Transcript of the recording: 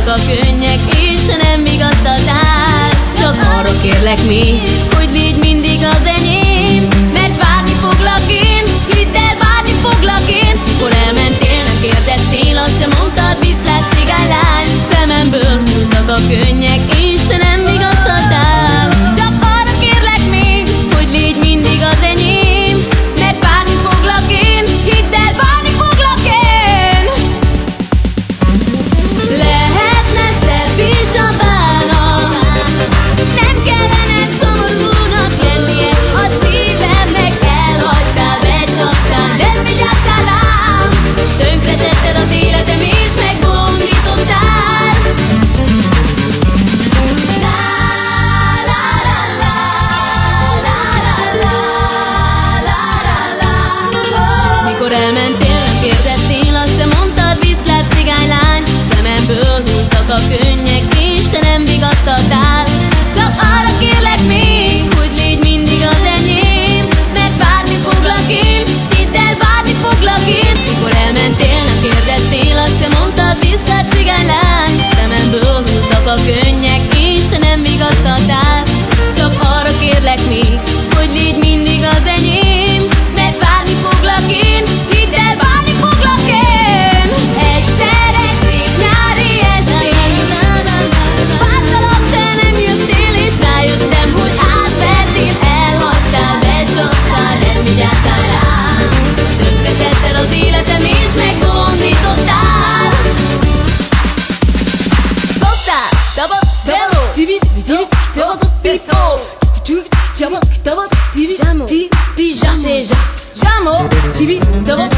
voltak a könnyek, és nem vigasztaltál. Csak arra kérlek még, hogy légy mindig az enyém, mert várni foglak én, hidd el, várni foglak én. Mikor elmentél, nem kérdeztél, azt sem mondtad, viszlát cigánylány. Szememből múltak a könnyek, és nem vigasztaltál. Csak arra kérlek még, hogy légy mindig az enyém, mert várni foglak én, hidd el, várni foglak én. Lehetne szebb is a bánat, nem kellene szomorúnak lennie, a szívemnek elhagytál, becsaptál, nem vigyáztál rám. Tönkretetted az életem és megbomlítottál. Mikor elmentél, nem kérdeztél, azt sem mondtad, viszlát cigánylány. Szememből múltak a könnyek, és te nem vigasztaltál. Csak arra kérlek még, hogy légy mindig az enyém, mert várni foglak én, hidd el, várni foglak én. Mikor elmentél, nem kérdeztél, azt sem mondtad, viszlát cigánylány. Szememből múltak a könnyek, és te nem vigasztaltál. Csak arra kérlek még, hogy légy mindig az enyém, mert várni foglak én, hidd el, várni foglak én. Egyszer egy szép nyári estén vártalak, te nem jöttél, és rájöttem, hogy átvertél, elhagytál, becsaptál, nem vigyáztál rám. Tönkretetted az életem, és megbomlítottál. Szoptál, tabak, beló, tibi, tabak, pipó, tabak, tibi, zsámó, tibi, zsásé, zsámó, tibi, tabak,